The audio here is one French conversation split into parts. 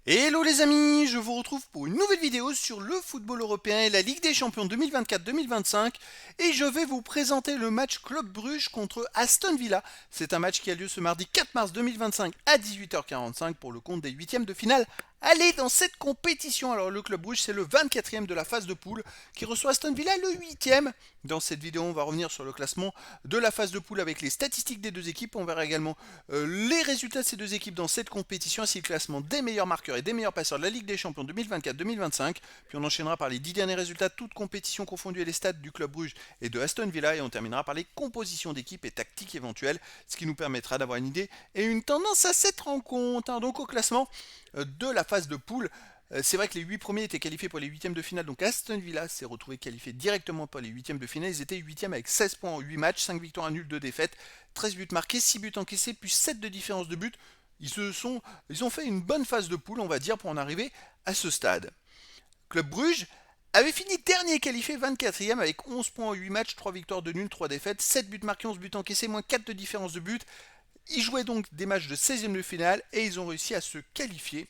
Hello les amis, je vous retrouve pour une nouvelle vidéo sur le football européen et la Ligue des Champions 2024-2025 et je vais vous présenter le match Club Bruges contre Aston Villa. C'est un match qui a lieu ce mardi 4 mars 2025 à 18h45 pour le compte des huitièmes de finale. Allez dans cette compétition. Alors le Club Bruges c'est le 24e de la phase de poule qui reçoit Aston Villa le 8e. Dans cette vidéo on va revenir sur le classement de la phase de poule avec les statistiques des deux équipes. On verra également les résultats de ces deux équipes dans cette compétition ainsi que le classement des meilleurs marqueurs et des meilleurs passeurs de la Ligue des Champions 2024-2025. Puis on enchaînera par les 10 derniers résultats, toutes compétitions confondues et les stats du Club Bruges et de Aston Villa. Et on terminera par les compositions d'équipes et tactiques éventuelles, ce qui nous permettra d'avoir une idée et une tendance à cette rencontre. Donc au classement de la phase de poule, c'est vrai que les 8 premiers étaient qualifiés pour les huitièmes de finale, donc Aston Villa s'est retrouvé qualifié directement pour les huitièmes de finale. Ils étaient huitièmes avec 16 points en 8 matchs, 5 victoires, 1 nul, 2 défaites, 13 buts marqués, 6 buts encaissés, plus 7 de différence de but. Ils ont fait une bonne phase de poule, on va dire, pour en arriver à ce stade. Club Bruges avait fini dernier qualifié 24e avec 11 points en 8 matchs, 3 victoires de nul, 3 défaites, 7 buts marqués, 11 buts encaissés, moins 4 de différence de but. Ils jouaient donc des matchs de 16e de finale et ils ont réussi à se qualifier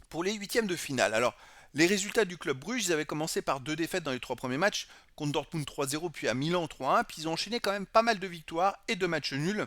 pour les huitièmes de finale. Alors, les résultats du Club Bruges, ils avaient commencé par 2 défaites dans les 3 premiers matchs, contre Dortmund 3-0, puis à Milan 3-1, puis ils ont enchaîné quand même pas mal de victoires et de matchs nuls,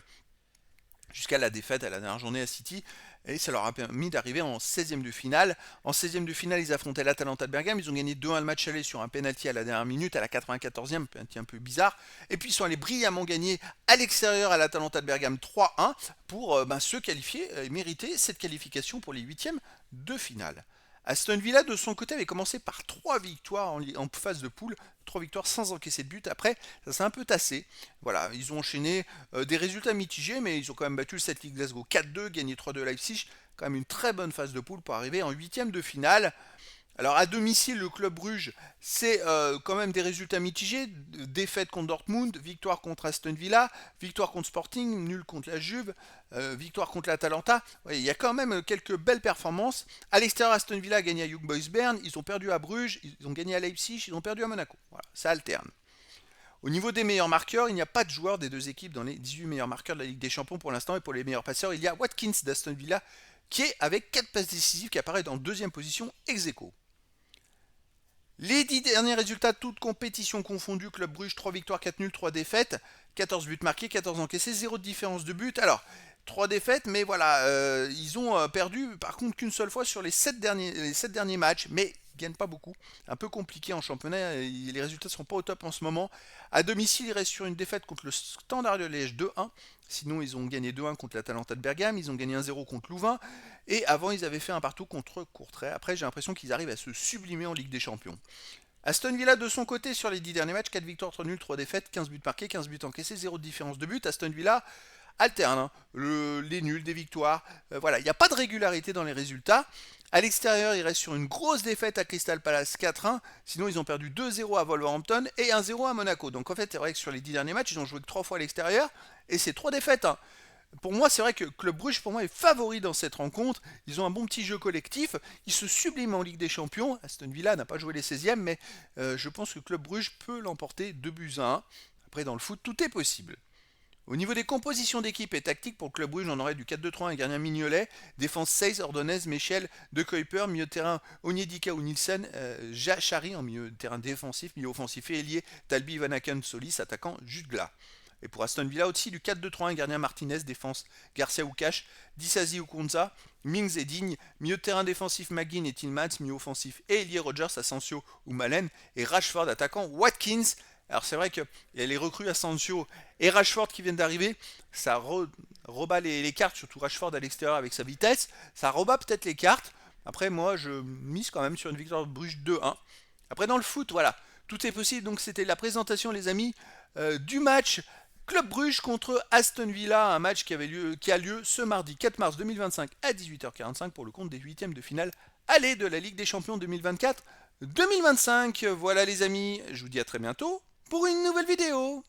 jusqu'à la défaite à la dernière journée à City, et ça leur a permis d'arriver en 16e de finale. En 16e de finale, ils affrontaient l'Atalanta de Bergame, ils ont gagné 2-1 le match aller sur un penalty à la dernière minute, à la 94e, penalty un peu bizarre, et puis ils sont allés brillamment gagner à l'extérieur à l'Atalanta de Bergame 3-1 pour se qualifier et mériter cette qualification pour les huitièmes de finale. Aston Villa, de son côté, avait commencé par 3 victoires en phase de poule, 3 victoires sans encaisser de but. Après, ça s'est un peu tassé. Voilà, ils ont enchaîné des résultats mitigés, mais ils ont quand même battu le Celtic Glasgow 4-2, gagné 3-2 à Leipzig. Quand même une très bonne phase de poule pour arriver en huitième de finale. Alors à domicile, le Club Bruges, c'est quand même des résultats mitigés. Défaite contre Dortmund, victoire contre Aston Villa, victoire contre Sporting, nul contre la Juve, victoire contre l'Atalanta. Ouais, il y a quand même quelques belles performances. À l'extérieur, Aston Villa a gagné à Young Boys Bern, ils ont perdu à Bruges, ils ont gagné à Leipzig, ils ont perdu à Monaco. Voilà, ça alterne. Au niveau des meilleurs marqueurs, il n'y a pas de joueur des deux équipes dans les 18 meilleurs marqueurs de la Ligue des Champions pour l'instant. Et pour les meilleurs passeurs, il y a Watkins d'Aston Villa qui est avec 4 passes décisives qui apparaît en deuxième position ex aequo. Les 10 derniers résultats, toutes compétitions confondues, Club Bruges 3 victoires, 4 nuls, 3 défaites, 14 buts marqués, 14 encaissés, 0 de différence de but. Alors, 3 défaites, mais voilà, ils ont perdu par contre qu'une seule fois sur les 7 derniers matchs, mais ils gagnent pas beaucoup. Un peu compliqué en championnat, les résultats ne sont pas au top en ce moment. À domicile, ils restent sur une défaite contre le Standard de Liège 2-1. Sinon, ils ont gagné 2-1 contre l'Atalanta de Bergame, ils ont gagné 1-0 contre Louvain, et avant, ils avaient fait un partout contre Courtrai. Après, j'ai l'impression qu'ils arrivent à se sublimer en Ligue des Champions. Aston Villa de son côté sur les 10 derniers matchs, 4 victoires, 3 nuls, 3 défaites, 15 buts marqués, 15 buts encaissés, 0 de différence de but. Aston Villa alterne hein, les nuls, des victoires. Voilà, il n'y a pas de régularité dans les résultats. À l'extérieur, ils restent sur une grosse défaite à Crystal Palace 4-1. Sinon, ils ont perdu 2-0 à Wolverhampton et 1-0 à Monaco. Donc en fait, c'est vrai que sur les 10 derniers matchs, ils ont joué que 3 fois à l'extérieur. Et c'est 3 défaites. Hein. Pour moi, c'est vrai que Club Bruges, pour moi, est favori dans cette rencontre. Ils ont un bon petit jeu collectif. Ils se subliment en Ligue des Champions. Aston Villa n'a pas joué les 16e, mais je pense que Club Bruges peut l'emporter 2 buts à 1. Après, dans le foot, tout est possible. Au niveau des compositions d'équipe et tactiques pour le Club Bruges, on aurait du 4-2-3, un gardien Mignolet, défense 16, Ordonez, Michel, De Kuiper, milieu de terrain Onyedika ou Nielsen, Jachari en milieu de terrain défensif, milieu offensif et ailier, Talbi, Vanaken, Solis, attaquant Jutgla. Et pour Aston Villa, aussi du 4-2-3, un gardien Martinez, défense Garcia ou Cash, Disasi ou Kunza, Mings et Digne, milieu de terrain défensif McGinn et Tillmans, milieu offensif et ailier Rogers, Asensio ou Malen, et Rashford, attaquant Watkins. Alors c'est vrai qu'il y a les recrues Asensio et Rashford qui viennent d'arriver, ça rebat les cartes, surtout Rashford à l'extérieur avec sa vitesse, ça rebat peut-être les cartes. Après moi je mise quand même sur une victoire de Bruges 2-1. Après dans le foot, voilà, tout est possible, donc c'était la présentation les amis du match Club Bruges contre Aston Villa, un match qui a lieu ce mardi 4 mars 2025 à 18h45 pour le compte des huitièmes de finale aller de la Ligue des Champions 2024-2025. Voilà les amis, je vous dis à très bientôt pour une nouvelle vidéo.